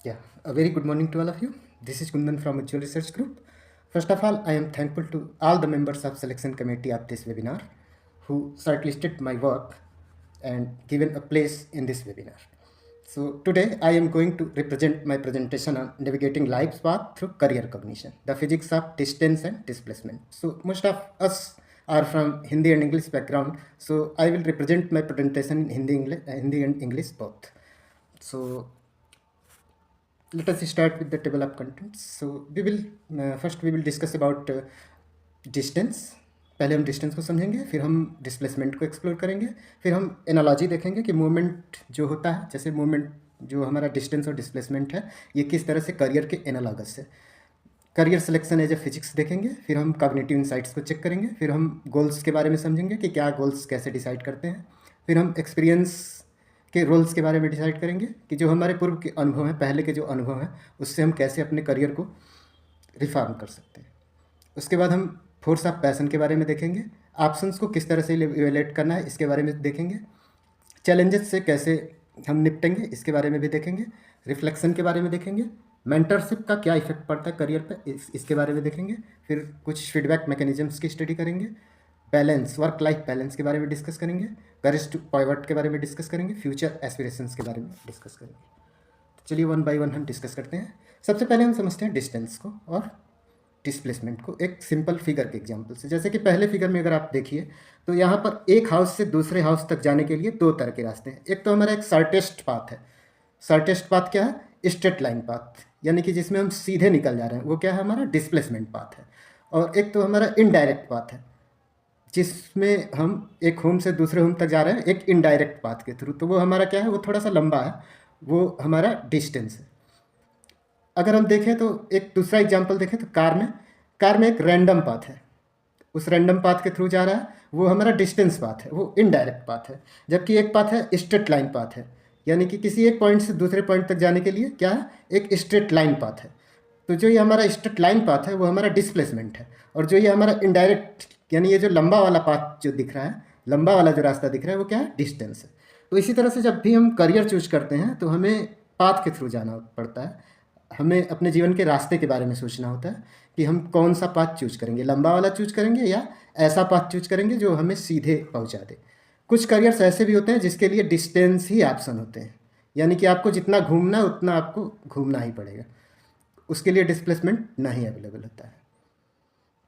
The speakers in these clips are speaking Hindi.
Yeah, a very good morning to all of you. This is Kundan from Ujjwal Research Group. First of all, I am thankful to all the members of selection committee of this webinar who shortlisted my work and given a place in this webinar. So today I am going to represent my presentation on navigating life's path through career cognition, the physics of distance and displacement. So most of us are from Hindi and English background, so I will represent my presentation in Hindi and English both. So let us start with the table of contents. So we will first we will discuss about distance. पहले हम डिस्टेंस को समझेंगे, फिर हम डिस्प्लेसमेंट को एक्सप्लोर करेंगे, फिर हम एनालॉजी देखेंगे कि मूवमेंट जो होता है, जैसे मूवमेंट जो हमारा डिस्टेंस और डिस्प्लेसमेंट है, ये किस तरह से करियर के एनालॉगस है. Career selection as a physics देखेंगे, फिर हम कॉग्निटिव इनसाइट्स को चेक करेंगे, फिर हम गोल्स के बारे में समझेंगे कि क्या गोल्स कैसे डिसाइड करते हैं, फिर हम एक्सपीरियंस के रोल्स के बारे में डिसाइड करेंगे कि जो हमारे पूर्व के अनुभव हैं, पहले के जो अनुभव हैं, उससे हम कैसे अपने करियर को रिफॉर्म कर सकते हैं. उसके बाद हम फोर्स ऑफ पैशन के बारे में देखेंगे, ऑप्शंस को किस तरह से इवेलुएट करना है इसके बारे में देखेंगे, चैलेंजेस से कैसे हम निपटेंगे इसके बारे में भी देखेंगे, रिफ्लेक्शन के बारे में देखेंगे, मेंटरशिप का क्या इफेक्ट पड़ता है करियर पे इसके बारे में देखेंगे, फिर कुछ फीडबैक मैकेनिज्म्स की स्टडी करेंगे, बैलेंस वर्क लाइफ बैलेंस के बारे में डिस्कस करेंगे, करेज टू पाइवट के बारे में डिस्कस करेंगे, फ्यूचर एस्पिरेशंस के बारे में डिस्कस करेंगे. तो चलिए वन बाय वन हम डिस्कस करते हैं. सबसे पहले हम समझते हैं डिस्टेंस को और डिस्प्लेसमेंट को एक सिंपल फिगर के एग्जांपल से. जैसे कि पहले फिगर में अगर आप देखिए तो यहाँ पर एक हाउस से दूसरे हाउस तक जाने के लिए दो तरह के रास्ते हैं. एक तो हमारा एक शॉर्टेस्ट पाथ है. शॉर्टेस्ट पाथ क्या है? स्ट्रेट लाइन पाथ, यानी कि जिसमें हम सीधे निकल जा रहे हैं, वो क्या है? हमारा डिस्प्लेसमेंट पाथ है. और एक तो हमारा इनडायरेक्ट पाथ है, जिसमें हम एक होम से दूसरे होम तक जा रहे हैं एक इनडायरेक्ट पाथ के थ्रू. तो वो हमारा क्या है? वो थोड़ा सा लंबा है, वो हमारा डिस्टेंस है. अगर हम देखें तो एक दूसरा एग्जांपल देखें तो कार में एक रैंडम पाथ है, उस रैंडम पाथ के थ्रू जा रहा है, वो हमारा डिस्टेंस पाथ है, वो इनडायरेक्ट पाथ है. जबकि एक पाथ है स्ट्रेट लाइन पाथ है, यानी कि किसी एक पॉइंट से दूसरे पॉइंट तक जाने के लिए क्या है? एक स्ट्रेट लाइन पाथ है. तो जो ये हमारा स्ट्रेट लाइन पाथ है वो हमारा डिस्प्लेसमेंट है, और जो ये हमारा इनडायरेक्ट यानी ये जो लंबा वाला पाथ जो दिख रहा है, लंबा वाला जो रास्ता दिख रहा है, वो क्या है? डिस्टेंस है. तो इसी तरह से जब भी हम करियर चूज करते हैं तो हमें पाथ के थ्रू जाना पड़ता है. हमें अपने जीवन के रास्ते के बारे में सोचना होता है कि हम कौन सा पाथ चूज करेंगे, लंबा वाला चूज करेंगे या ऐसा पाथ चूज करेंगे जो हमें सीधे पहुंचा दे. कुछ करियर्स ऐसे भी होते हैं जिसके लिए डिस्टेंस ही ऑप्शन होते हैं, यानी कि आपको जितना घूमना है उतना आपको घूमना ही पड़ेगा, उसके लिए डिस्प्लेसमेंट नहीं अवेलेबल होता है.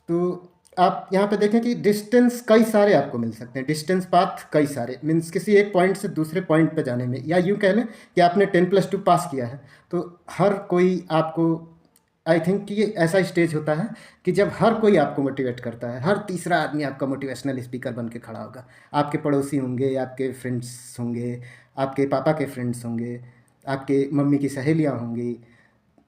तो आप यहाँ पे देखें कि डिस्टेंस कई सारे आपको मिल सकते हैं, डिस्टेंस पाथ कई सारे, मीन्स किसी एक पॉइंट से दूसरे पॉइंट पे जाने में, या यूँ कह लें कि आपने 10+2 पास किया है तो हर कोई आपको, आई थिंक कि ये ऐसा स्टेज होता है कि जब हर कोई आपको मोटिवेट करता है, हर तीसरा आदमी आपका मोटिवेशनल स्पीकर बन के खड़ा होगा. आपके पड़ोसी होंगे, आपके फ्रेंड्स होंगे, आपके पापा के फ्रेंड्स होंगे, आपके मम्मी की सहेलियाँ होंगी,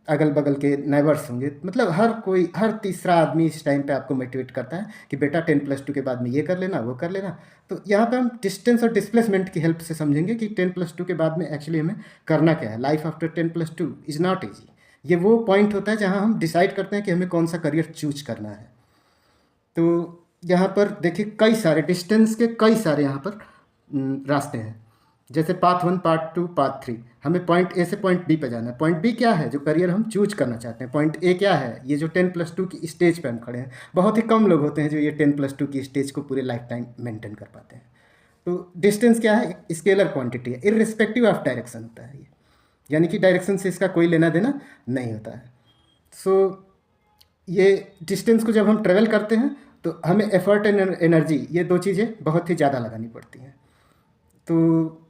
अगल बगल के नेबर्स होंगे, मतलब हर कोई, हर तीसरा आदमी इस टाइम पे आपको मोटिवेट करता है कि बेटा 10+2 के बाद में ये कर लेना, वो कर लेना. तो यहाँ पे हम डिस्टेंस और डिस्प्लेसमेंट की हेल्प से समझेंगे कि 10+2 के बाद में एक्चुअली हमें करना क्या है. Life after 10+2 is not easy. ये वो पॉइंट होता है जहाँ हम डिसाइड करते हैं कि हमें कौन सा करियर चूज करना है. तो यहाँ पर देखिए कई सारे डिस्टेंस के कई सारे यहाँ पर रास्ते हैं. जैसे पाथ 1, पार्ट 2, पाथ 3, हमें पॉइंट ए से पॉइंट बी पे जाना है. पॉइंट बी क्या है? जो करियर हम चूज करना चाहते हैं. पॉइंट ए क्या है? ये जो 10+2 की स्टेज पे हम खड़े हैं. बहुत ही कम लोग होते हैं जो ये 10+2 की स्टेज को पूरे लाइफ टाइम मेंटेन कर पाते हैं. तो डिस्टेंस क्या है? स्केलर क्वांटिटी है, इररिस्पेक्टिव ऑफ डायरेक्शन होता है ये, यानी कि डायरेक्शन से इसका कोई लेना देना नहीं होता है. सो ये डिस्टेंस को जब हम ट्रेवल करते हैं तो हमें एफर्ट एंड एनर्जी, ये दो चीज़ें बहुत ही ज़्यादा लगानी पड़ती हैं. तो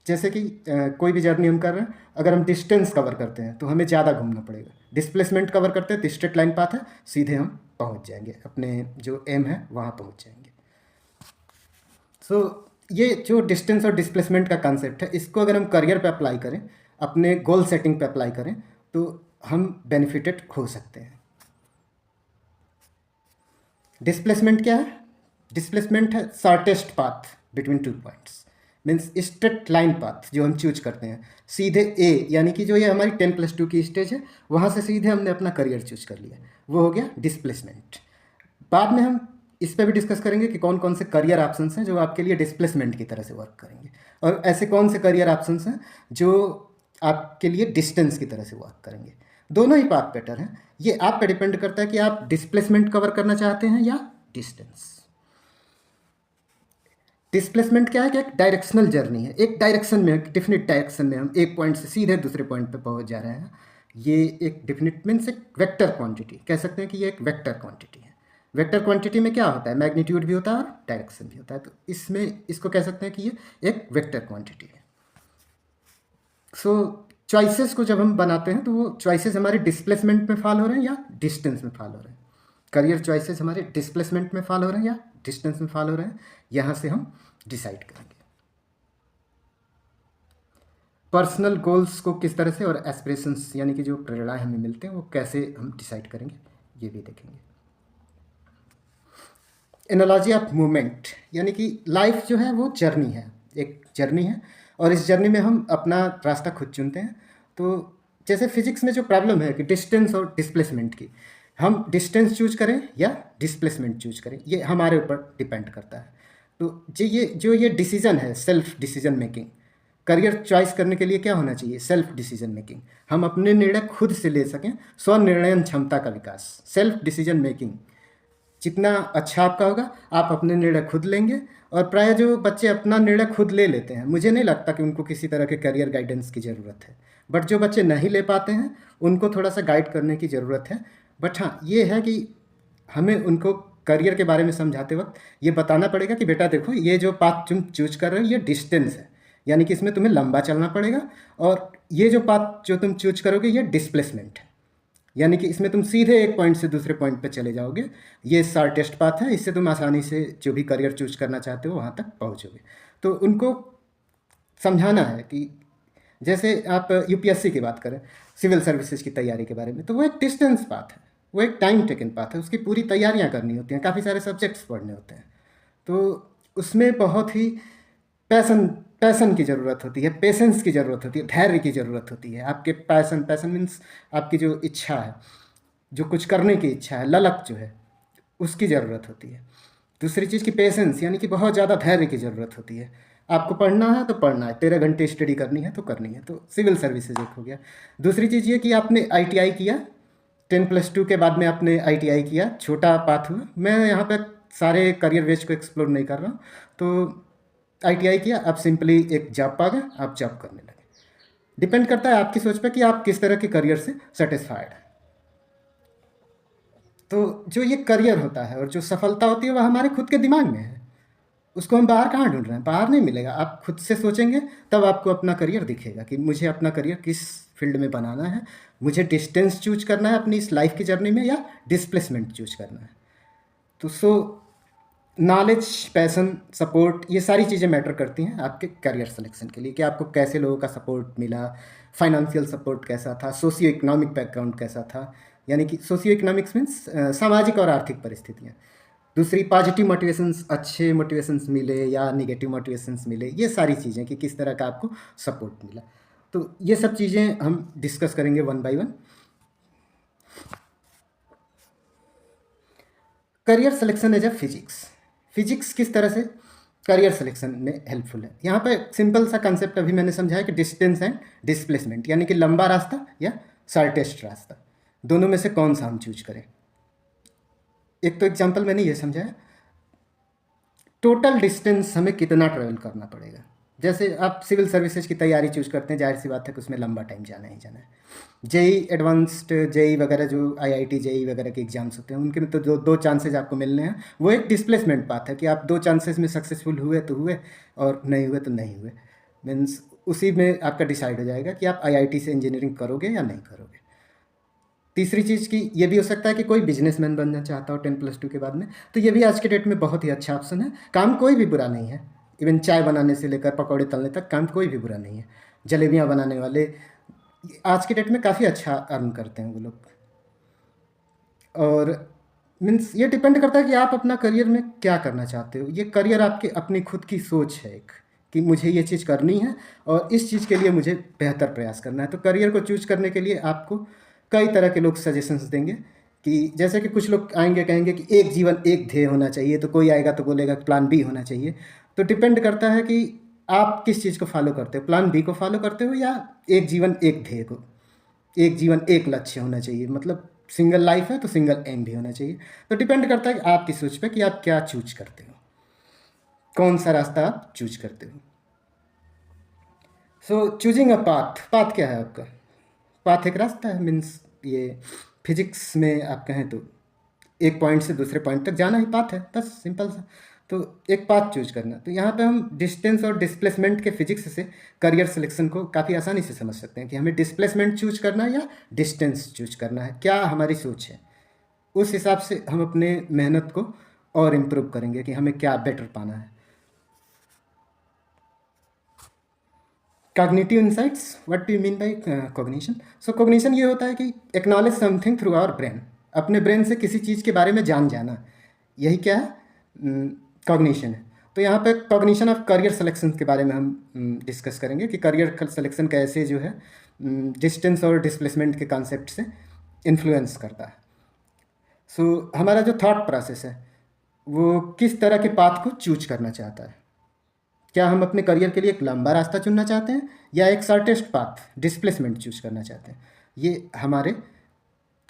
जैसे कि कोई भी जर्नी हम कर रहे हैं, अगर हम डिस्टेंस कवर करते हैं तो हमें ज़्यादा घूमना पड़ेगा. डिस्प्लेसमेंट कवर करते हैं तो स्ट्रेट लाइन पाथ है, सीधे हम पहुंच जाएंगे, अपने जो एम है वहाँ पहुंच जाएंगे. सो ये जो डिस्टेंस और डिस्प्लेसमेंट का कंसेप्ट है, इसको अगर हम करियर पे अप्लाई करें, अपने गोल सेटिंग पे अप्लाई करें, तो हम बेनिफिटेड हो सकते हैं. डिस्प्लेसमेंट क्या है? डिस्प्लेसमेंट है shortest path between 2 points, means straight line path जो हम चूज करते हैं सीधे ए, यानी कि जो ये हमारी 10+2 की स्टेज है, वहाँ से सीधे हमने अपना करियर चूज कर लिया, वो हो गया डिस्प्लेसमेंट. बाद में हम इस पर भी डिस्कस करेंगे कि कौन कौन से करियर ऑप्शंस हैं जो आपके लिए डिस्प्लेसमेंट की तरह से वर्क करेंगे, और ऐसे कौन से करियर ऑप्शंस हैं जो आपके लिए डिस्टेंस की तरह से वर्क करेंगे। दोनों ही पाथ बेटर हैं। ये आप पे डिपेंड करता है कि आप डिस्प्लेसमेंट कवर करना चाहते हैं या डिस्टेंस। डिस्प्लेसमेंट क्या है कि एक डायरेक्शनल जर्नी है, एक डायरेक्शन में, एक डिफिनिट डायरेक्शन में हम एक पॉइंट से सीधे दूसरे पॉइंट पे पहुंच जा रहे हैं। ये एक डिफिनिट मीन्स एक वेक्टर क्वांटिटी, कह सकते हैं कि ये एक वेक्टर क्वांटिटी है। वेक्टर क्वांटिटी में क्या होता है, मैग्नीट्यूड भी होता है और डायरेक्शन भी होता है, तो इसमें इसको कह सकते हैं कि ये एक वेक्टर क्वांटिटी है। सो चॉइसेस को जब हम बनाते हैं तो वो चॉइसेस हमारे डिस्प्लेसमेंट में फॉल हो रहे हैं या डिस्टेंस में फॉल हो रहे हैं। करियर चॉइसेस हमारे डिस्प्लेसमेंट में फॉल हो रहे हैं या डिस्टेंस में फॉल हो रहे हैं, यहाँ से हम डिसाइड करेंगे। पर्सनल गोल्स को किस तरह से और एस्पिरेशंस यानी कि जो प्रेरणाएं हमें मिलते हैं वो कैसे हम डिसाइड करेंगे, ये भी देखेंगे। एनालॉजी ऑफ मूवमेंट यानी कि लाइफ जो है वो जर्नी है, एक जर्नी है, और इस जर्नी में हम अपना रास्ता खुद चुनते हैं। तो जैसे फिजिक्स में जो प्रॉब्लम है कि डिस्टेंस और डिस्प्लेसमेंट की, हम डिस्टेंस चूज करें या डिस्प्लेसमेंट चूज करें, ये हमारे ऊपर डिपेंड करता है। तो ये डिसीजन है, self decision making. Career choice करने के लिए क्या होना चाहिए, सेल्फ डिसीजन मेकिंग। हम अपने निर्णय खुद से ले सकें, स्व निर्णयन क्षमता का विकास, सेल्फ डिसीजन मेकिंग। जितना अच्छा आपका होगा, आप अपने निर्णय खुद लेंगे। और प्राय जो बच्चे अपना निर्णय खुद ले लेते हैं, मुझे नहीं लगता कि उनको किसी तरह के करियर गाइडेंस की ज़रूरत है। बट जो बच्चे नहीं ले पाते हैं उनको थोड़ा सा गाइड करने की ज़रूरत है। बट हाँ, ये है कि हमें उनको करियर के बारे में समझाते वक्त ये बताना पड़ेगा कि बेटा देखो, ये जो पाथ तुम चूज कर रहे हो ये डिस्टेंस है, यानी कि इसमें तुम्हें लंबा चलना पड़ेगा। और ये जो पाथ जो तुम चूज करोगे ये डिस्प्लेसमेंट है, यानी कि इसमें तुम सीधे एक पॉइंट से दूसरे पॉइंट पे चले जाओगे। ये शॉर्टेस्ट पाथ है, इससे तुम आसानी से जो भी करियर चूज करना चाहते हो वहाँ तक पहुँचोगे। तो उनको समझाना है कि जैसे आप यूपीएससी की बात करें, सिविल सर्विसेज की तैयारी के बारे में, तो वो एक डिस्टेंस पाथ है, वो एक टाइम टेकन पाथ है। उसकी पूरी तैयारियाँ करनी होती हैं, काफ़ी सारे सब्जेक्ट्स पढ़ने होते हैं, तो उसमें बहुत ही पैसन की ज़रूरत होती है, पेशेंस की ज़रूरत होती है, धैर्य की ज़रूरत होती है। आपके पैसन मीन्स आपकी जो इच्छा है, जो कुछ करने की इच्छा है, ललक जो है, उसकी ज़रूरत होती है। दूसरी चीज़ की पेशेंस यानी कि बहुत ज़्यादा धैर्य की ज़रूरत होती है। आपको पढ़ना है तो पढ़ना है, 13 घंटे स्टडी करनी है तो करनी है, तो सिविल सर्विसेज एक हो गया। दूसरी चीज़ ये कि आपने आईटीआई किया, 10+2 के बाद में आपने आईटीआई किया, छोटा पाथ हुआ। मैं यहाँ पर सारे करियर वेज को एक्सप्लोर नहीं कर रहा हूँ। तो आईटीआई किया, आप सिंपली एक जॉब पा गए, आप जॉब करने लगे। डिपेंड करता है आपकी सोच पे कि आप किस तरह के करियर से सेटिस्फाइड हैं। तो जो ये करियर होता है और जो सफलता होती है वह हमारे खुद के दिमाग में है, उसको हम बाहर कहाँ ढूंढ रहे हैं, बाहर नहीं मिलेगा। आप खुद से सोचेंगे तब आपको अपना करियर दिखेगा कि मुझे अपना करियर किस फील्ड में बनाना है, मुझे डिस्टेंस चूज करना है अपनी इस लाइफ की जर्नी में या डिस्प्लेसमेंट चूज करना है। तो नॉलेज, पैसन, सपोर्ट, ये सारी चीज़ें मैटर करती हैं आपके करियर सिलेक्शन के लिए कि आपको कैसे लोगों का सपोर्ट मिला, फाइनेंशियल सपोर्ट कैसा था, सोशियो इकोनॉमिक बैकग्राउंड कैसा था, यानी कि सोशियो इकोनॉमिक्स मीन्स सामाजिक और आर्थिक परिस्थितियाँ। दूसरी पॉजिटिव मोटिवेशंस, अच्छे मोटिवेशंस मिले या निगेटिव मोटिवेशंस मिले, ये सारी चीज़ें कि किस तरह का आपको सपोर्ट मिला। तो ये सब चीज़ें हम डिस्कस करेंगे one by one. Career selection as a physics किस तरह से करियर सिलेक्शन में हेल्पफुल है। यहाँ पे सिंपल सा कंसेप्ट अभी मैंने समझाया कि डिस्टेंस एंड डिस्प्लेसमेंट, यानी कि लंबा रास्ता या शॉर्टेस्ट रास्ता, दोनों में से कौन सा हम चूज करें। एक तो एग्जांपल मैंने ये समझाया, टोटल डिस्टेंस हमें कितना ट्रेवल करना पड़ेगा। जैसे आप सिविल सर्विसेज की तैयारी चूज करते हैं, जाहिर सी बात है कि उसमें लंबा टाइम जाना ही जाना है। जेई एडवांस्ड, जेई वगैरह, जो आईआईटी जेई वगैरह के एग्जाम्स होते हैं, उनके में तो दो चांसेस आपको मिलने हैं। वो एक डिस्प्लेसमेंट पाथ है कि आप 2 चांसेस में सक्सेसफुल हुए तो हुए और नहीं हुए तो नहीं हुए। मीन्स उसी में आपका डिसाइड हो जाएगा कि आप आईआईटी से इंजीनियरिंग करोगे या नहीं करोगे। तीसरी चीज़ की ये भी हो सकता है कि कोई बिजनेसमैन बनना चाहता हो 10+2 के बाद में, तो ये भी आज के डेट में बहुत ही अच्छा ऑप्शन है। काम कोई भी बुरा नहीं है, इवन चाय बनाने से लेकर पकौड़े तलने तक काम कोई भी बुरा नहीं है। जलेबियाँ बनाने वाले आज के डेट में काफ़ी अच्छा अर्न करते हैं वो लोग। और मीन्स ये डिपेंड करता है कि आप अपना करियर में क्या करना चाहते हो। ये करियर आपकी अपनी खुद की सोच है एक, कि मुझे ये चीज़ करनी है और इस चीज़ के लिए मुझे बेहतर प्रयास करना है। तो करियर को चूज करने के लिए आपको कई तरह के लोग सजेशंस देंगे, कि जैसे कि कुछ लोग आएंगे कहेंगे कि एक जीवन एक ध्येय होना चाहिए, तो कोई आएगा तो बोलेगा प्लान बी होना चाहिए। तो डिपेंड करता है कि आप किस चीज़ को फॉलो करते हो, प्लान बी को फॉलो करते हो या एक जीवन एक ध्येय को, एक जीवन एक लक्ष्य होना चाहिए, मतलब सिंगल लाइफ है तो सिंगल एम भी होना चाहिए। तो डिपेंड करता है कि आपकी सोच पे कि आप क्या चूज करते हो, कौन सा रास्ता आप चूज करते हो। So choosing a path, path क्या है आपका? पाथ एक रास्ता है, मीन्स ये फिजिक्स में आप कहें तो एक पॉइंट से दूसरे पॉइंट तक जाना ही पाथ है, बस सिंपल सा। तो एक पाथ चूज करना, तो यहाँ पे हम डिस्टेंस और डिस्प्लेसमेंट के फिजिक्स से करियर सिलेक्शन को काफ़ी आसानी से समझ सकते हैं कि हमें डिस्प्लेसमेंट चूज करना है या डिस्टेंस चूज करना है, क्या हमारी सोच है। उस हिसाब से हम अपने मेहनत को और इम्प्रूव करेंगे कि हमें क्या बेटर पाना है। Cognitive insights, what do you mean by cognition? So cognition ये होता है कि acknowledge something through our brain, अपने ब्रेन से किसी चीज़ के बारे में जान जाना, यही क्या है, कॉग्निशन है। तो यहाँ पे कॉग्निशन ऑफ करियर सिलेक्शन के बारे में हम डिस्कस करेंगे कि करियर सिलेक्शन कैसे जो है डिस्टेंस और डिस्प्लेसमेंट के कॉन्सेप्ट से इन्फ्लुएंस करता है। सो हमारा जो थॉट प्रोसेस है वो किस तरह के पाथ को चूज करना चाहता है। क्या हम अपने करियर के लिए एक लंबा रास्ता चुनना चाहते हैं या एक शॉर्टेस्ट पाथ डिस्प्लेसमेंट चूज करना चाहते हैं? ये हमारे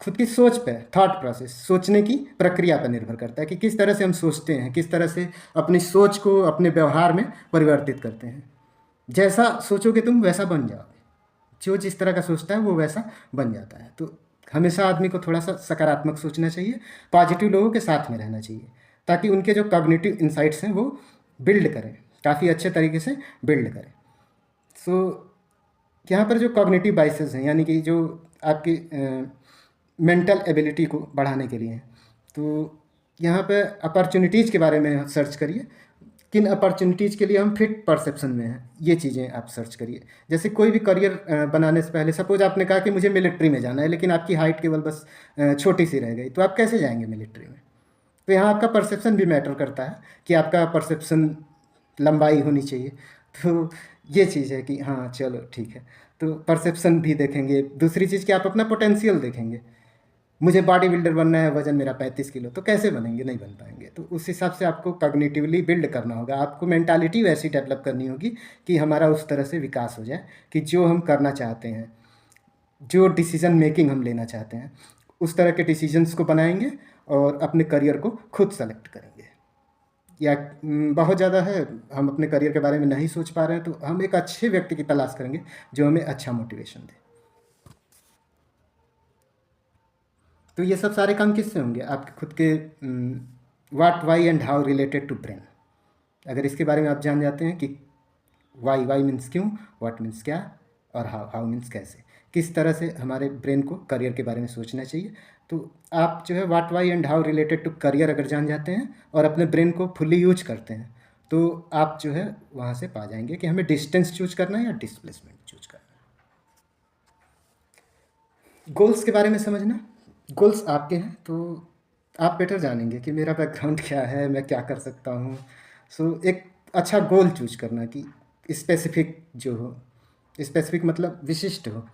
खुद की सोच पे, थॉट प्रोसेस, सोचने की प्रक्रिया पर निर्भर करता है कि किस तरह से हम सोचते हैं, किस तरह से अपनी सोच को अपने व्यवहार में परिवर्तित करते हैं। जैसा सोचोगे तुम वैसा बन जाओगे, जो जिस तरह का सोचता है वो वैसा बन जाता है। तो हमेशा आदमी को थोड़ा सा सकारात्मक सोचना चाहिए, पॉजिटिव लोगों के साथ में रहना चाहिए, ताकि उनके जो कॉग्निटिव इंसाइट्स हैं वो बिल्ड करें, काफ़ी अच्छे तरीके से बिल्ड करें। सो यहाँ पर जो कॉग्निटिव बाइसेस हैं, यानी कि जो आपकी मेंटल एबिलिटी को बढ़ाने के लिए हैं, तो यहाँ पे अपॉर्चुनिटीज़ के बारे में सर्च करिए, किन अपॉर्चुनिटीज़ के लिए हम फिट परसेप्शन में हैं, ये चीज़ें आप सर्च करिए। जैसे कोई भी करियर बनाने से पहले, सपोज आपने कहा कि मुझे मिलिट्री में जाना है, लेकिन आपकी हाइट केवल बस छोटी सी रह गई, तो आप कैसे जाएंगे मिलिट्री में? तो यहाँ आपका परसेप्शन भी मैटर करता है कि आपका परसेप्शन लंबाई होनी चाहिए। तो ये चीज़ है कि हाँ चलो ठीक है, तो परसेप्शन भी देखेंगे। दूसरी चीज़ कि आप अपना पोटेंशियल देखेंगे। मुझे बॉडी बिल्डर बनना है, वजन मेरा 35 किलो, तो कैसे बनेंगे? नहीं बन पाएंगे। तो उस हिसाब से आपको कॉग्निटिवली बिल्ड करना होगा, आपको मेंटालिटी वैसी डेवलप करनी होगी कि हमारा उस तरह से विकास हो जाए कि जो हम करना चाहते हैं, जो डिसीजन मेकिंग हम लेना चाहते हैं, उस तरह के डिसीजंस को बनाएंगे और अपने करियर को खुद सेलेक्ट करेंगे। या बहुत ज़्यादा है, हम अपने करियर के बारे में नहीं सोच पा रहे हैं, तो हम एक अच्छे व्यक्ति की तलाश करेंगे जो हमें अच्छा मोटिवेशन दे। तो ये सब सारे काम किससे होंगे? आपके खुद के what, why and how related to brain. अगर इसके बारे में आप जान जाते हैं कि वाई, वाई मीन्स क्यों, व्हाट मीन्स क्या, और हाउ, हाउ मीन्स कैसे, किस तरह से हमारे ब्रेन को करियर के बारे में सोचना चाहिए, तो आप जो है what, why and how related to career अगर जान जाते हैं और अपने ब्रेन को फुल्ली यूज करते हैं, तो आप जो है वहाँ से पा जाएंगे कि हमें डिस्टेंस चूज करना है या डिस्प्लेसमेंट चूज करना है। गोल्स के बारे में समझना, गोल्स आपके हैं तो आप बेटर जानेंगे कि मेरा बैकग्राउंड क्या है, मैं क्या कर सकता हूँ। सो एक अच्छा गोल चूज करना कि स्पेसिफिक जो हो, स्पेसिफिक मतलब विशिष्ट हो।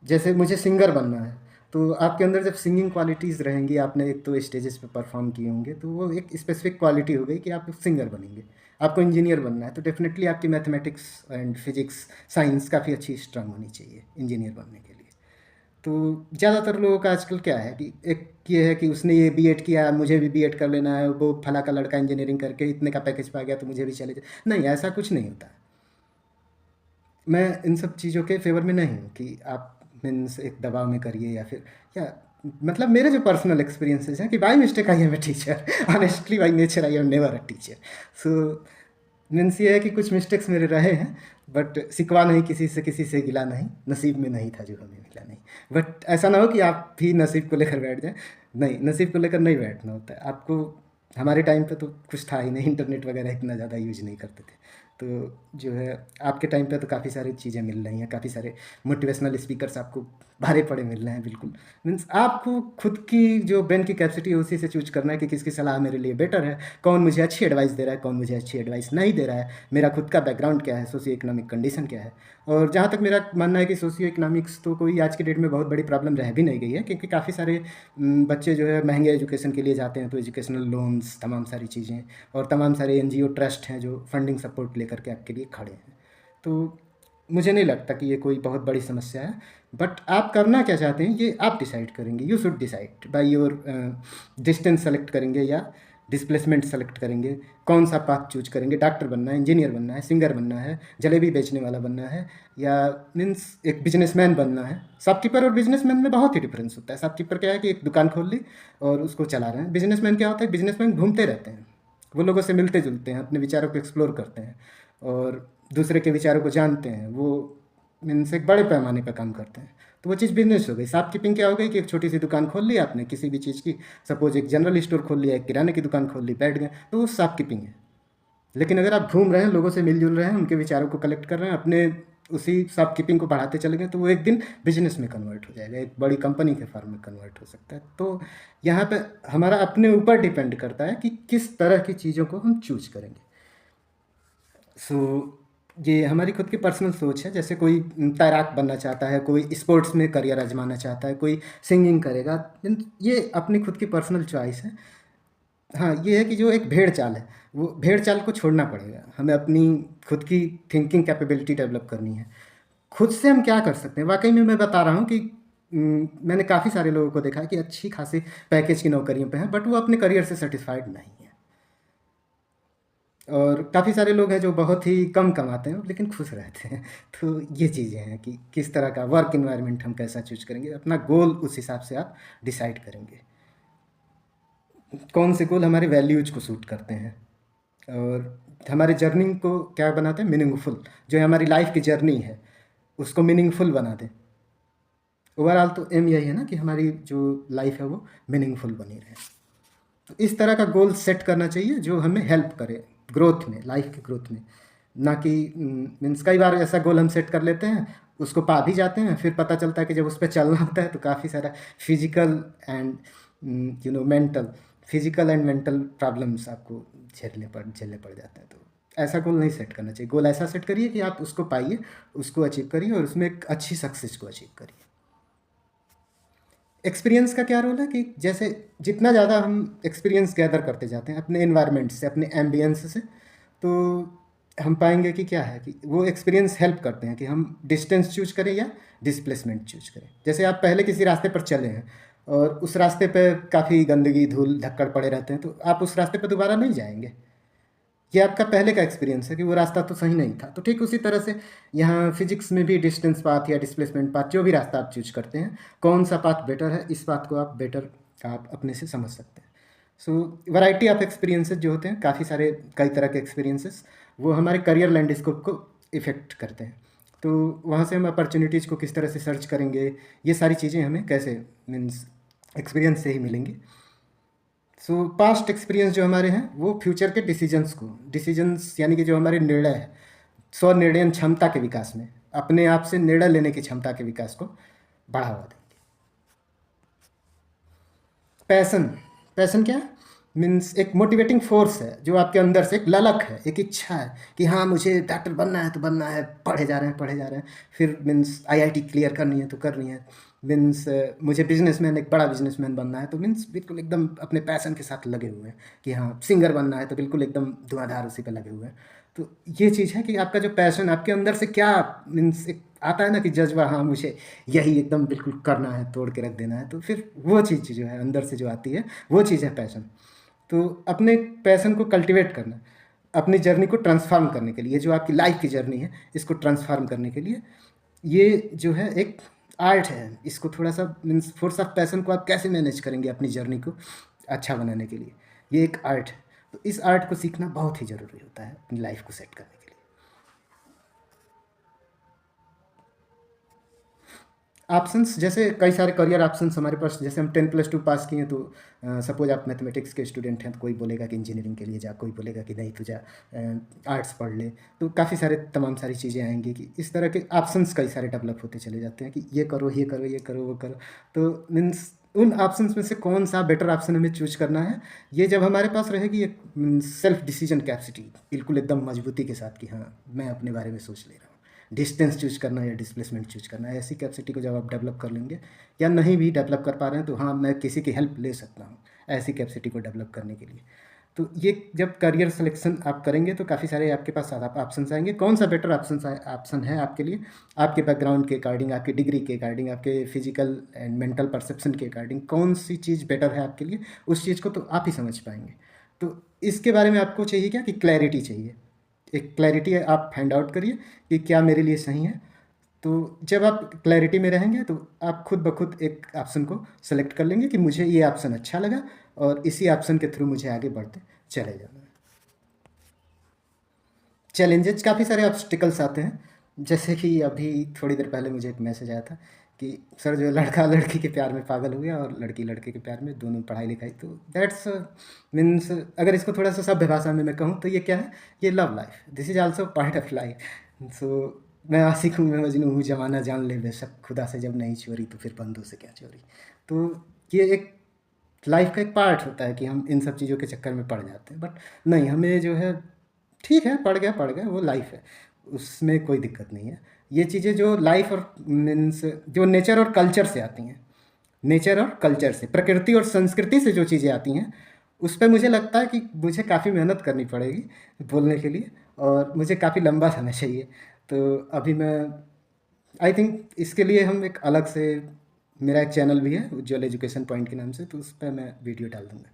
जैसे मुझे सिंगर बनना है, तो आपके अंदर जब सिंगिंग क्वालिटीज़ रहेंगी, आपने एक तो स्टेजेस पे परफॉर्म किए होंगे, तो वो एक स्पेसिफिक क्वालिटी हो गई कि आप सिंगर बनेंगे। आपको इंजीनियर बनना है, तो डेफिनेटली आपकी मैथमेटिक्स एंड फिजिक्स, साइंस काफ़ी अच्छी स्ट्रांग होनी चाहिए इंजीनियर बनने के लिए। तो ज़्यादातर लोगों का आजकल क्या है कि एक ये है कि उसने ये बीएड किया, मुझे भी बीएड कर लेना है, वो फला का लड़का इंजीनियरिंग करके इतने का पैकेज पा गया तो मुझे भी चले जाए। नहीं, ऐसा कुछ नहीं होता। मैं इन सब चीज़ों के फेवर में नहीं हूँ कि आप मीन्स एक दबाव में करिए या फिर क्या, मतलब मेरे जो पर्सनल एक्सपीरियंसेस हैं कि by mistake I am a teacher, honestly by nature I am never a teacher. So means ये है कि कुछ मिस्टेक्स मेरे रहे हैं, बट सिकवा नहीं किसी से गिला नहीं, नसीब में नहीं था जो हमें मिला नहीं। बट ऐसा ना हो कि आप भी नसीब को लेकर बैठ जाए, नहीं, नसीब को लेकर नहीं बैठना होता है आपको। हमारे टाइम पे तो कुछ था ही नहीं, इंटरनेट वगैरह इतना ज़्यादा यूज नहीं करते थे। तो जो है आपके टाइम पे तो काफ़ी सारी चीज़ें मिल रही हैं, काफ़ी सारे मोटिवेशनल स्पीकर्स आपको भारे पड़े मिल रहे हैं। बिल्कुल, मीन्स आपको खुद की जो ब्रेन की कैपेसिटी है उसी से चूज करना है कि किसकी सलाह मेरे लिए बेटर है, कौन मुझे अच्छी एडवाइस दे रहा है, कौन मुझे अच्छी एडवाइस नहीं दे रहा है, मेरा खुद का बैकग्राउंड क्या है, सोशियो इकोनॉमिक कंडीशन क्या है, और जहाँ तक मेरा मानना है कि सोशियो इकोनॉमिक्स तो कोई आज के डेट में बहुत बड़ी प्रॉब्लम रह भी नहीं गई है, क्योंकि काफ़ी सारे बच्चे जो है महंगे एजुकेशन के लिए जाते हैं, तो एजुकेशनल लोन्स, तमाम सारी चीज़ें, और तमाम सारे एनजीओ ट्रस्ट हैं जो फंडिंग सपोर्ट लेकर के आपके लिए खड़े हैं। तो मुझे नहीं लगता कि ये कोई बहुत बड़ी समस्या है। बट आप करना क्या चाहते हैं ये आप डिसाइड करेंगे। You should decide by your distance select करेंगे या डिस्प्लेसमेंट सेलेक्ट करेंगे, कौन सा पाथ चूज करेंगे। डॉक्टर बनना है, इंजीनियर बनना है, सिंगर बनना है, जलेबी बेचने वाला बनना है, या मीन्स एक बिजनेसमैन बनना है। शॉपकीपर और बिजनेसमैन में बहुत ही डिफरेंस होता है। शॉपकीपर क्या है कि एक दुकान खोल ली और उसको चला रहे हैं। बिजनेसमैन क्या होता है, बिजनेसमैन घूमते रहते हैं, वो लोगों से मिलते जुलते हैं, अपने विचारों को एक्सप्लोर करते हैं और दूसरे के विचारों को जानते हैं। वो मीन्स एक बड़े पैमाने पर काम करते हैं। तो वो चीज़ बिजनेस हो गई। शॉपकीपिंग क्या हो गई कि एक छोटी सी दुकान खोल ली आपने किसी भी चीज़ की, सपोज एक जनरल स्टोर खोल लिया, एक किराने की दुकान खोल ली, बैठ गए, तो वो शॉपकीपिंग है। लेकिन अगर आप घूम रहे हैं, लोगों से मिलजुल रहे हैं, उनके विचारों को कलेक्ट कर रहे हैं, अपने उसी शॉपकीपिंग को बढ़ाते चले गए, तो वो एक दिन बिजनेस में कन्वर्ट हो जाएगा, एक बड़ी कंपनी के फॉर्म में कन्वर्ट हो सकता है। तो यहाँ पे हमारा अपने ऊपर डिपेंड करता है कि किस तरह की चीज़ों को हम चूज करेंगे। सो ये हमारी खुद की पर्सनल सोच है। जैसे कोई तैराक बनना चाहता है, कोई स्पोर्ट्स में करियर आजमाना चाहता है, कोई सिंगिंग करेगा, ये अपनी खुद की पर्सनल चॉइस है। हाँ, ये है कि जो एक भेड़ चाल है, वो भेड़ चाल को छोड़ना पड़ेगा। हमें अपनी खुद की थिंकिंग कैपेबिलिटी डेवलप करनी है। खुद से हम क्या कर सकते हैं, वाकई में मैं बता रहा हूँ कि मैंने काफ़ी सारे लोगों को देखा है कि अच्छी खासी पैकेज की नौकरियों पे हैं, बट वो अपने करियर से सेटिस्फाइड नहीं है। और काफ़ी सारे लोग हैं जो बहुत ही कम कमाते हैं लेकिन खुश रहते हैं। तो ये चीज़ें हैं कि किस तरह का वर्क इन्वायरमेंट हम कैसा चूज करेंगे, अपना गोल उस हिसाब से आप डिसाइड करेंगे। कौन से गोल हमारे वैल्यूज को सूट करते हैं और हमारे जर्नी को क्या बनाते हैं, मीनिंगफुल। जो हमारी लाइफ की जर्नी है उसको मीनिंगफुल बना दें। ओवरऑल तो एम यही है ना कि हमारी जो लाइफ है वो मीनिंगफुल बनी रहे। तो इस तरह का गोल सेट करना चाहिए जो हमें हेल्प करे ग्रोथ में, लाइफ की ग्रोथ में। ना कि मीन्स कई बार ऐसा गोल हम सेट कर लेते हैं, उसको पा भी जाते हैं, फिर पता चलता है कि जब उस पर चलना होता है तो काफ़ी सारा physical and mental, physical and mental problems आपको झेलने पड़ जाते हैं। तो ऐसा गोल नहीं सेट करना चाहिए। गोल ऐसा सेट करिए कि आप उसको पाइए, उसको अचीव करिए और उसमें एक अच्छी सक्सेस को अचीव करिए। एक्सपीरियंस का क्या रोल है कि जैसे जितना ज़्यादा हम एक्सपीरियंस गैदर करते जाते हैं अपने एनवायरनमेंट से, अपने एम्बियंस से, तो हम पाएंगे कि क्या है कि वो एक्सपीरियंस हेल्प करते हैं कि हम डिस्टेंस चूज करें या डिस्प्लेसमेंट चूज करें। जैसे आप पहले किसी रास्ते पर चले हैं और उस रास्ते पे काफ़ी गंदगी, धूल, धक्कड़ पड़े रहते हैं, तो आप उस रास्ते पर दोबारा नहीं जाएंगे। ये आपका पहले का एक्सपीरियंस है कि वो रास्ता तो सही नहीं था। तो ठीक उसी तरह से यहाँ फिजिक्स में भी डिस्टेंस पाथ या डिस्प्लेसमेंट पाथ, जो भी रास्ता आप चूज करते हैं, कौन सा पाथ बेटर है, इस बात को आप बेटर आप अपने से समझ सकते हैं। सो वैरायटी ऑफ एक्सपीरियंसेस जो होते हैं, काफ़ी सारे कई तरह के एक्सपीरियंसेस, वो हमारे करियर लैंडस्केप को इफ़ेक्ट करते हैं। तो वहाँ से हम अपॉर्चुनिटीज़ को किस तरह से सर्च करेंगे, ये सारी चीज़ें हमें कैसे मीन्स एक्सपीरियंस से ही मिलेंगी। सो पास्ट एक्सपीरियंस जो हमारे हैं वो फ्यूचर के डिसीजंस यानी कि जो हमारे निर्णय है, स्व निर्णयन क्षमता के विकास में, अपने आप से निर्णय लेने की क्षमता के विकास को बढ़ावा देंगे। पैसन, पैसन क्या है, मीन्स एक मोटिवेटिंग फोर्स है जो आपके अंदर से, एक ललक है, एक इच्छा है कि हाँ मुझे डॉक्टर बनना है तो बनना है, पढ़े जा रहे हैं पढ़े जा रहे हैं, फिर मीन्स आईआईटी क्लियर करनी है तो करनी है, मीन्स मुझे बिजनेसमैन, एक बड़ा बिजनेसमैन बनना है, तो मीन्स बिल्कुल एकदम अपने पैसन के साथ लगे हुए हैं कि हाँ सिंगर बनना है तो बिल्कुल एकदम धुआंधार उसी पे लगे हुए हैं। तो ये चीज़ है कि आपका जो पैशन, आपके अंदर से क्या मीन्स एक आता है ना कि जज्बा, हाँ मुझे यही एकदम बिल्कुल करना है, तोड़ के रख देना है, तो फिर वो चीज़ जो है अंदर से जो आती है वो चीज़ है पैशन। तो अपने पैशन को कल्टीवेट करना, अपनी जर्नी को ट्रांसफार्म करने के लिए, जो आपकी लाइफ की जर्नी है इसको ट्रांसफार्म करने के लिए, ये जो है एक आर्ट है। इसको थोड़ा सा मीन्स फोर्स ऑफ पैशन को आप कैसे मैनेज करेंगे अपनी जर्नी को अच्छा बनाने के लिए, ये एक आर्ट है। तो इस आर्ट को सीखना बहुत ही ज़रूरी होता है अपनी लाइफ को सेट करने के लिए। ऑप्शंस, जैसे कई सारे करियर ऑप्शंस हमारे पास, जैसे हम 10+2 पास किए तो सपोज आप मैथमेटिक्स के स्टूडेंट हैं तो कोई बोलेगा कि इंजीनियरिंग के लिए जा, कोई बोलेगा कि नहीं तुझे आर्ट्स पढ़ ले। तो काफ़ी सारे तमाम सारी चीज़ें आएंगी कि इस तरह के ऑप्शंस कई सारे डेवलप होते चले जाते हैं कि ये करो ये करो ये करो वो करो। तो मीन्स उन ऑप्शंस में से कौन सा बेटर ऑप्शन हमें चूज करना है, ये जब हमारे पास रहेगी एक सेल्फ डिसीजन कैपेसिटी बिल्कुल एकदम मजबूती के साथ कि हाँ मैं अपने बारे में सोच ले रहा हूँ, डिस्टेंस चूज करना है या डिस्प्लेसमेंट चूज करना है। ऐसी कैपेसिटी को जब आप डेवलप कर लेंगे, या नहीं भी डेवलप कर पा रहे हैं तो हाँ, मैं किसी की हेल्प ले सकता हूँ ऐसी कैपेसिटी को डेवलप करने के लिए। तो ये जब करियर सिलेक्शन आप करेंगे तो काफ़ी सारे आपके पास ऑप्शंस आएंगे। कौन सा बेटर ऑप्शन है आपके लिए, आपके बैकग्राउंड के अकॉर्डिंग, आपकी डिग्री के अकॉर्डिंग, आपके फिजिकल एंड मेंटल परसेप्शन के अकॉर्डिंग कौन सी चीज़ बेटर है आपके लिए, उस चीज़ को तो आप ही समझ पाएंगे। तो इसके बारे में आपको चाहिए क्या कि क्लैरिटी चाहिए। एक क्लैरिटी आप फाइंड आउट करिए कि क्या मेरे लिए सही है। तो जब आप क्लैरिटी में रहेंगे तो आप खुद ब खुद एक ऑप्शन को सेलेक्ट कर लेंगे कि मुझे ये ऑप्शन अच्छा लगा और इसी ऑप्शन के थ्रू मुझे आगे बढ़ते चले जाना है। चैलेंजेस काफ़ी सारे ऑब्स्टिकल्स आते हैं, जैसे कि अभी थोड़ी देर पहले मुझे एक मैसेज आया था कि सर जो लड़का लड़की के प्यार में पागल हो गया और लड़की लड़के के प्यार में, दोनों पढ़ाई लिखाई, तो दैट्स मीन्स अगर इसको थोड़ा सा सभ्य भाषा में मैं कहूँ तो ये क्या है, ये love life, this is also part of life. So मैं आशिक हूँ, मैं मजनू हूँ, जमाना जान ले बेशक, खुदा से जब नहीं चोरी तो फिर बंदों से क्या चोरी। तो ये एक लाइफ का एक पार्ट होता है कि हम इन सब चीज़ों के चक्कर में पड़ जाते हैं, बट नहीं, हमें जो है ठीक है, पड़ गया वो लाइफ है, उसमें कोई दिक्कत नहीं है। ये चीज़ें जो लाइफ और मीन्स जो नेचर और कल्चर से आती हैं, नेचर और कल्चर से, प्रकृति और संस्कृति से जो चीज़ें आती हैं, उस पर मुझे लगता है कि मुझे काफ़ी मेहनत करनी पड़ेगी बोलने के लिए, और मुझे काफ़ी लंबा समय चाहिए। तो अभी मैं आई थिंक इसके लिए हम एक अलग से, मेरा एक चैनल भी है उज्ज्वल एजुकेशन पॉइंट के नाम से, तो उस पर मैं वीडियो डाल दूँगा।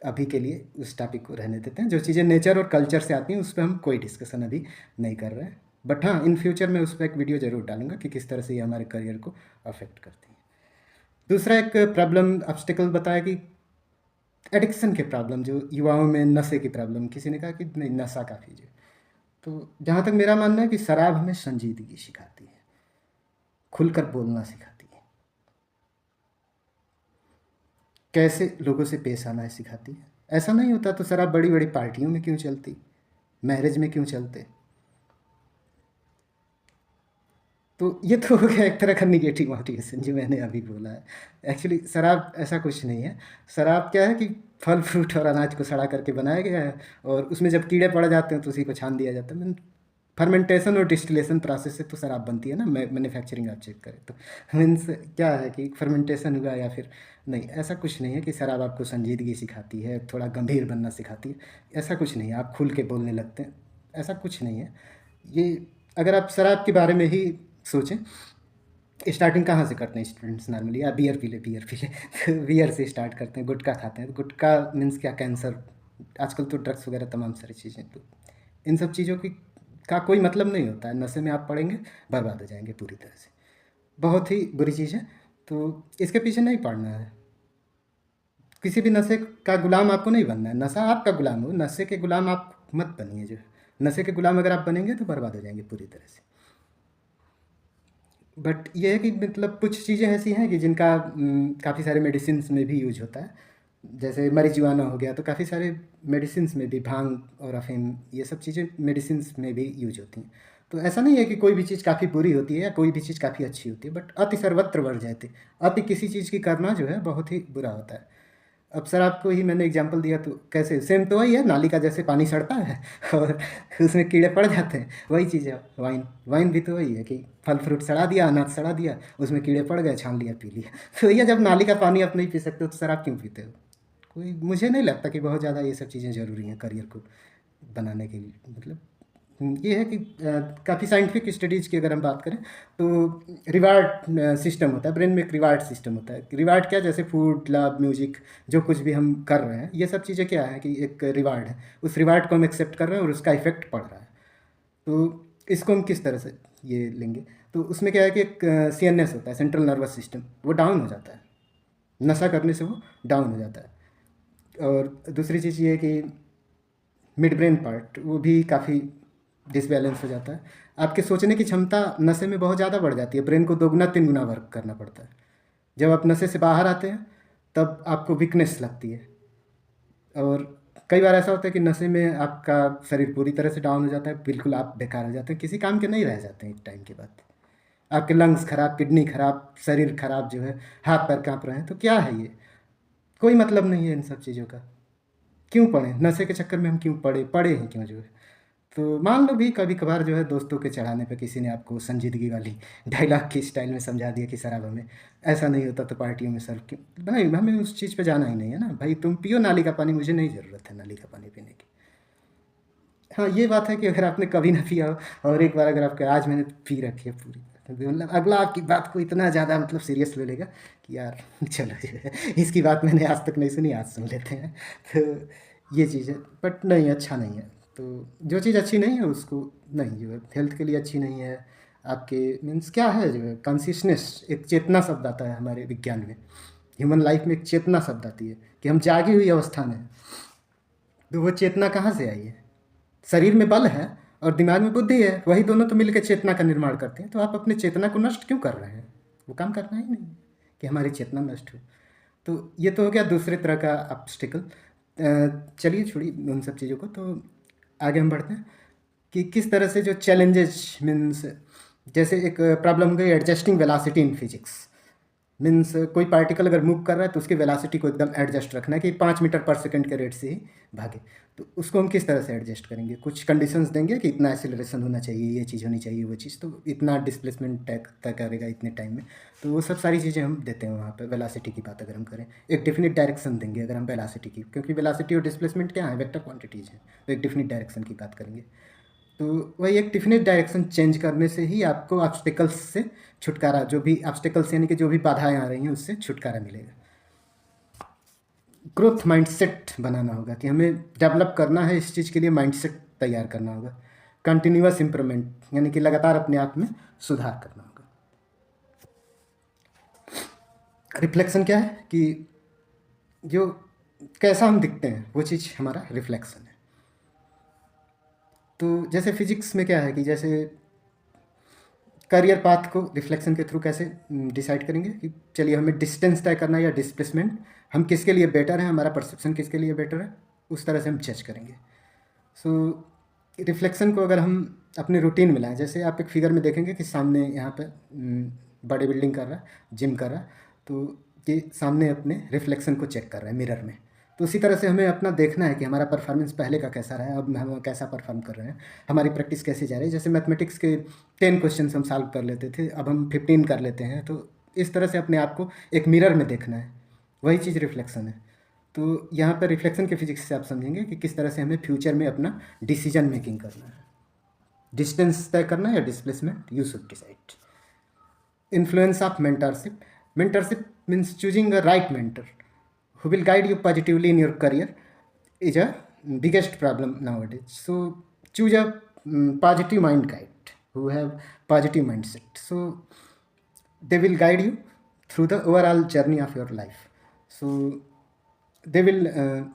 अभी के लिए उस टॉपिक को रहने देते हैं। जो चीज़ें नेचर और कल्चर से आती हैं उस पर हम कोई डिस्कशन अभी नहीं कर रहे हैं, बट हाँ, इन फ्यूचर में उस पर एक वीडियो ज़रूर डालूंगा कि किस तरह से ये हमारे करियर को अफेक्ट करती है। दूसरा एक प्रॉब्लम ऑब्स्टिकल बताया कि एडिक्शन के प्रॉब्लम, जो युवाओं में नशे की प्रॉब्लम, किसी ने कहा कि नहीं नशा काफ़ी जो, तो जहाँ तक मेरा मानना है कि शराब हमें संजीदगी सिखाती है, खुलकर बोलना सिखाती है, कैसे लोगों से पेश आना है सिखाती है। ऐसा नहीं होता तो शराब बड़ी बड़ी पार्टियों में क्यों चलती, मैरिज में क्यों चलते। तो ये तो हो गया एक तरह का निगेटिव मोटिवेशन जो मैंने अभी बोला है। एक्चुअली शराब ऐसा कुछ नहीं है। शराब क्या है कि फल फ्रूट और अनाज को सड़ा करके बनाया गया है, और उसमें जब कीड़े पड़ जाते हैं तो उसी को छान दिया जाता है। फर्मेंटेशन और डिस्टिलेशन प्रोसेस से तो शराब बनती है ना, मैन्युफैक्चरिंग आप चेक करें तो मीन्स क्या है कि फर्मेंटेशन हुआ या फिर नहीं, ऐसा कुछ नहीं है कि शराब आपको संजीदगी सिखाती है, थोड़ा गंभीर बनना सिखाती है, ऐसा कुछ नहीं है, आप खुल के बोलने लगते हैं, ऐसा कुछ नहीं है। ये अगर आप शराब के बारे में ही सोचें, स्टार्टिंग कहाँ से करते हैं स्टूडेंट्स नॉर्मली, या बियर पी ले बियर पी ले बियर से स्टार्ट करते हैं, गुटखा खाते हैं, तो गुटखा मीन्स क्या, कैंसर, आजकल तो ड्रग्स वगैरह तमाम सारी चीज़ें, तो इन सब चीज़ों की का कोई मतलब नहीं होता है। नशे में आप पड़ेंगे बर्बाद हो जाएंगे पूरी तरह से, बहुत ही बुरी चीज़ है। तो इसके पीछे नहीं पड़ना है, किसी भी नशे का गुलाम आपको नहीं बनना है, नशा आपका गुलाम हो, नशे के गुलाम आप मत बनिए। जो नशे के गुलाम अगर आप बनेंगे तो बर्बाद हो जाएंगे पूरी तरह से। बट ये है कि मतलब कुछ चीज़ें ऐसी हैं कि जिनका काफ़ी सारे मेडिसिन में भी यूज होता है, जैसे मरीजुआना हो गया, तो काफ़ी सारे मेडिसिन में भी, भांग और अफीम, ये सब चीज़ें मेडिसिन में भी यूज होती हैं। तो ऐसा नहीं है कि कोई भी चीज़ काफ़ी बुरी होती है या कोई भी चीज़ काफ़ी अच्छी होती है, बट अति सर्वत्र बढ़ जाती, अति किसी चीज़ की करना जो है बहुत ही बुरा होता है। अब सर आपको ही मैंने एग्जांपल दिया, तो कैसे सेम तो वही है, नाली का जैसे पानी सड़ता है और उसमें कीड़े पड़ जाते हैं, वही चीज़ है वाइन। वाइन भी तो वही है कि फल फ्रूट सड़ा दिया, अनाज सड़ा दिया, उसमें कीड़े पड़ गए, छान लिया, पी लिया। तो भैया जब नाली का पानी आप नहीं पी सकते हो तो सर आप क्यों पीते हो। कोई, मुझे नहीं लगता कि बहुत ज़्यादा ये सब चीज़ें ज़रूरी हैं करियर को बनाने के लिए। मतलब ये है कि काफ़ी साइंटिफिक स्टडीज़ की अगर हम बात करें तो रिवार्ड सिस्टम होता है, ब्रेन में एक रिवार्ड सिस्टम होता है। रिवार्ड क्या, जैसे फूड, लव, म्यूजिक, जो कुछ भी हम कर रहे हैं, ये सब चीज़ें क्या है कि एक रिवार्ड है, उस रिवार्ड को हम एक्सेप्ट कर रहे हैं और उसका इफेक्ट पड़ रहा है। तो इसको हम किस तरह से ये लेंगे, तो उसमें क्या है कि एक CNS होता है, सेंट्रल नर्वस सिस्टम, वो डाउन हो जाता है, नशा करने से वो डाउन हो जाता है। और दूसरी चीज़ ये है कि मिड ब्रेन पार्ट वो भी काफ़ी डिसबैलेंस हो जाता है। आपके सोचने की क्षमता नशे में बहुत ज़्यादा बढ़ जाती है, ब्रेन को दोगुना तीन गुना वर्क करना पड़ता है। जब आप नशे से बाहर आते हैं तब आपको वीकनेस लगती है, और कई बार ऐसा होता है कि नशे में आपका शरीर पूरी तरह से डाउन हो जाता है, बिल्कुल आप बेकार हो जाते हैं, किसी काम के नहीं रह जाते हैं एक टाइम के बाद। आपके लंग्स खराब, किडनी खराब, शरीर खराब जो है, हाथ पैर काँप रहे हैं, तो क्या है ये, कोई मतलब नहीं है इन सब चीज़ों का। क्यों पढ़े नशे के चक्कर में, हम क्यों पढ़े हैं क्यों जो है। तो मान लो भी कभी कभार जो है दोस्तों के चढ़ाने पे किसी ने आपको संजीदगी वाली डायलॉग की स्टाइल में समझा दिया कि सर अब हमें ऐसा नहीं होता तो पार्टियों में सर क्यों नहीं, हमें उस चीज़ पे जाना ही नहीं है ना भाई, तुम पियो नाली का पानी, मुझे नहीं ज़रूरत है नाली का पानी पीने की। हाँ, ये बात है कि अगर आपने कभी ना पिया हो और एक बार अगर आपके आज मैंने पी रखी है पूरी, तो मतलब अगला आपकी बात को इतना ज़्यादा मतलब सीरियस ले लेगा कि यार चलो जो है, इसकी बात मैंने आज तक नहीं सुनी, आज सुन लेते हैं। तो ये चीज़ है, बट नहीं, अच्छा नहीं है। तो जो चीज़ अच्छी नहीं है उसको नहीं, जो है हेल्थ के लिए अच्छी नहीं है आपके, मीन्स क्या है जो है कॉन्शियसनेस, एक चेतना शब्द आता है हमारे विज्ञान में, ह्यूमन लाइफ में एक चेतना शब्द आती है कि हम जागी हुई अवस्था में हैं। तो वो चेतना कहाँ से आई है? शरीर में बल है और दिमाग में बुद्धि है, वही दोनों तो मिलकर चेतना का निर्माण करते हैं। तो आप अपने चेतना को नष्ट क्यों कर रहे हैं? वो काम करना ही नहीं है कि हमारी चेतना नष्ट हो। तो ये तो हो गया दूसरे तरह का ऑब्स्टिकल। चलिए छोड़िए उन सब चीज़ों को, तो आगे हम बढ़ते हैं कि किस तरह से जो चैलेंजेस, मीन्स जैसे एक प्रॉब्लम हो गई adjusting velocity in physics. Means कोई पार्टिकल अगर मूव कर रहा है तो उसकी वेलोसिटी को एकदम एडजस्ट रखना है कि 5 मीटर पर सेकंड के रेट से ही भागे। तो उसको हम किस तरह से एडजस्ट करेंगे? कुछ कंडीशंस देंगे कि इतना एक्सीलरेशन होना चाहिए, ये चीज़ होनी चाहिए, वो चीज़, तो इतना डिस्प्लेसमेंट तय तय करेगा इतने टाइम में। तो वो सब सारी चीज़ें हम देते हैं वहाँ पे। वेलोसिटी की बात अगर हम करें, एक डिफिनिट डायरेक्शन देंगे अगर हम वेलोसिटी की, क्योंकि वेलोसिटी और डिस्प्लेसमेंट क्या है, वेक्टर क्वांटिटीज़ हैं, तो एक डिफिनिट डायरेक्शन की बात करेंगे। तो वही एक डिफिनिट डायरेक्शन चेंज करने से ही आपको ऑब्स्टिकल्स से छुटकारा, जो भी ऑब्स्टिकल्स यानी कि जो भी बाधाएं आ रही हैं उससे छुटकारा मिलेगा। ग्रोथ माइंडसेट बनाना होगा कि हमें डेवलप करना है, इस चीज़ के लिए माइंडसेट तैयार करना होगा। कंटिन्यूअस इंप्रूवमेंट यानी कि लगातार अपने आप में सुधार करना होगा। रिफ्लेक्शन क्या है कि जो कैसा हम दिखते हैं वो चीज़ हमारा रिफ्लेक्शन है। तो जैसे फिजिक्स में क्या है कि जैसे करियर पाथ को रिफ्लेक्शन के थ्रू कैसे डिसाइड करेंगे कि चलिए हमें डिस्टेंस तय करना है या डिस्प्लेसमेंट, हम किसके लिए बेटर है, हमारा परसेप्शन किसके लिए बेटर है, उस तरह से हम जज करेंगे। सो रिफ्लेक्शन को अगर हम अपने रूटीन में लाएं, जैसे आप एक फिगर में देखेंगे कि सामने यहाँ पे बॉडी बिल्डिंग कर रहा है, जिम कर रहा है, तो ये सामने अपने रिफ्लेक्शन को चेक कर रहा है मिरर में। तो उसी तरह से हमें अपना देखना है कि हमारा परफॉर्मेंस पहले का कैसा रहा है, अब हम कैसा परफॉर्म कर रहे हैं, हमारी प्रैक्टिस कैसे जा रही है। जैसे मैथमेटिक्स के 10 क्वेश्चन हम सॉल्व कर लेते थे, अब हम 15 कर लेते हैं। तो इस तरह से अपने आप को एक मिरर में देखना है, वही चीज़ रिफ्लेक्शन है। तो यहाँ पर रिफ्लेक्शन के फिजिक्स से आप समझेंगे कि किस तरह से हमें फ्यूचर में अपना डिसीजन मेकिंग करना है, डिस्टेंस तय करना है या displacement, you should decide. Influence of mentorship. Mentorship means choosing a right mentor who will guide you positively in your career is a biggest problem nowadays. So choose a positive mind guide who have positive mindset. So they will guide you through the overall journey of your life. So they will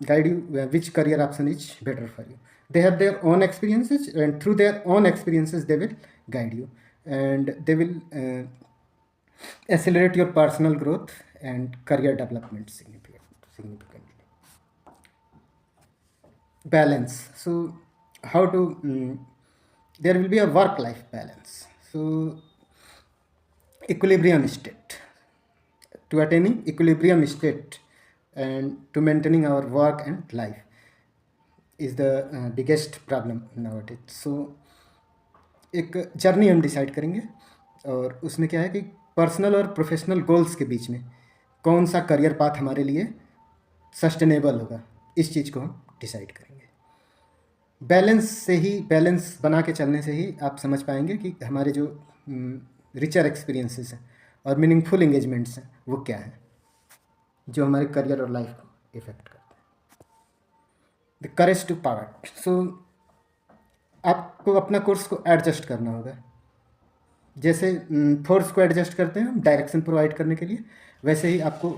guide you which career option is better for you. They have their own experiences, and through their own experiences they will guide you, and they will accelerate your personal growth and career development significantly. Balance. So how to there will be a work life balance. So equilibrium state, to attaining equilibrium state and to maintaining our work and life is the biggest problem nowadays. So एक जर्नी हम डिसाइड करेंगे, और उसमें क्या है कि पर्सनल और प्रोफेशनल गोल्स के बीच में कौन सा करियर पाथ हमारे लिए सस्टेनेबल होगा, इस चीज़ को हम डिसाइड करेंगे। बैलेंस से ही, बैलेंस बना के चलने से ही आप समझ पाएंगे कि हमारे जो रिचर एक्सपीरियंसेस हैं और मीनिंगफुल एंगेजमेंट्स हैं वो क्या हैं, जो हमारे करियर और लाइफ को इफेक्ट करते हैं। The courage to power. So आपको अपना कोर्स को एडजस्ट करना होगा। जैसे फोर्स को एडजस्ट करते हैं हम डायरेक्शन प्रोवाइड करने के लिए, वैसे ही आपको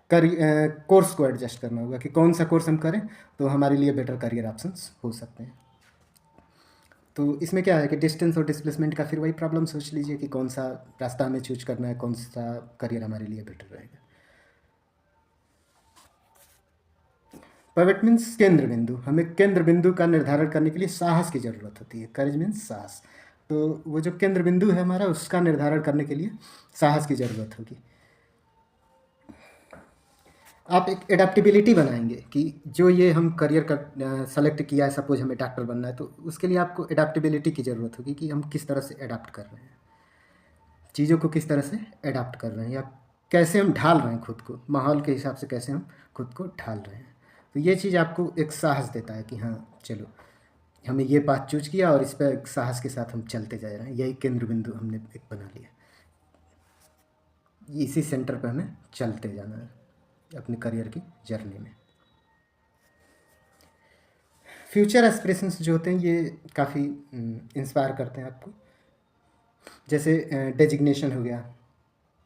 कोर्स को एडजस्ट करना होगा कि कौन सा कोर्स हम करें तो हमारे लिए बेटर करियर ऑप्शंस हो सकते हैं। तो इसमें क्या है कि डिस्टेंस और डिस्प्लेसमेंट का फिर वही प्रॉब्लम सोच लीजिए कि कौन सा रास्ता हमें चूज करना है, कौन सा करियर हमारे लिए बेटर रहेगा। पिवट मीन्स केंद्र बिंदु। हमें केंद्र बिंदु का निर्धारण करने के लिए साहस की ज़रूरत होती है। करेज मीन्स साहस। तो वो जो केंद्र बिंदु है हमारा, उसका निर्धारण करने के लिए साहस की ज़रूरत होगी। आप एक एडाप्टेबिलिटी बनाएंगे कि जो ये हम करियर का सेलेक्ट किया है, सपोज हमें डॉक्टर बनना है, तो उसके लिए आपको एडाप्टेबिलिटी की ज़रूरत होगी कि हम किस तरह से एडाप्ट कर रहे हैं, चीज़ों को किस तरह से एडाप्ट कर रहे हैं, या कैसे हम ढाल रहे हैं खुद को, माहौल के हिसाब से कैसे हम खुद को ढाल रहे हैं। तो ये चीज़ आपको एक साहस देता है कि हाँ चलो, हमें ये पाथ चूज किया और इस पर एक साहस के साथ हम चलते जा रहे हैं, यही केंद्र बिंदु हमने एक बना लिया, इसी सेंटर पर हमें चलते जाना है अपने करियर की जर्नी में। फ्यूचर एस्पिरेशंस जो होते हैं ये काफ़ी इंस्पायर करते हैं आपको। जैसे डेजिग्नेशन हो गया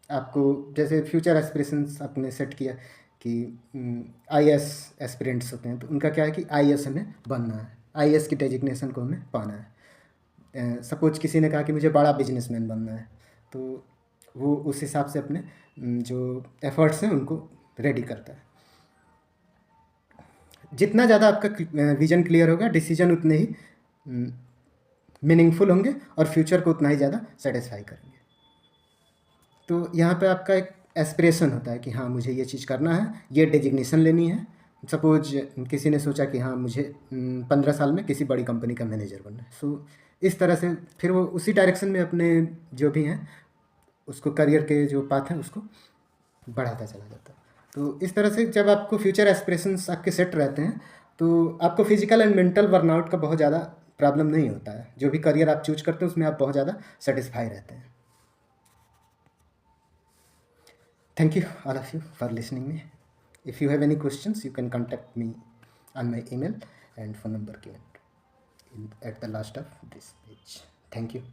आपको, जैसे फ्यूचर एस्पिरेशंस आपने सेट किया कि आईएएस एस्पिरेंट्स होते हैं, तो उनका क्या है कि आईएएस हमें बनना है, आईएएस की डेजिग्नेशन को हमें पाना है। सपोज किसी ने कहा कि मुझे बड़ा बिजनेसमैन बनना है, तो वो उस हिसाब से अपने जो एफर्ट्स हैं उनको रेडी करता है। जितना ज़्यादा आपका विजन क्लियर होगा, डिसीजन उतने ही मीनिंगफुल होंगे और फ्यूचर को उतना ही ज़्यादा सेटिस्फाई करेंगे। तो यहाँ पे आपका एक एस्पिरेशन होता है कि हाँ मुझे ये चीज़ करना है, ये डेजिग्नेशन लेनी है। सपोज किसी ने सोचा कि हाँ मुझे 15 साल में किसी बड़ी कंपनी का मैनेजर बनना है, सो इस तरह से फिर वो उसी डायरेक्शन में अपने जो भी हैं उसको करियर के जो पाथ हैं उसको बढ़ाता चला जाता है। तो इस तरह से जब आपको फ्यूचर एस्पिरेशंस आपके सेट रहते हैं, तो आपको फिजिकल एंड मेंटल बर्नआउट का बहुत ज़्यादा प्रॉब्लम नहीं होता है। जो भी करियर आप चूज करते हैं उसमें आप बहुत ज़्यादा सेटिस्फाई रहते हैं। Thank you, all of you, for listening me. If you have any questions, you can contact me on my email and phone number given at the last of this page. Thank you.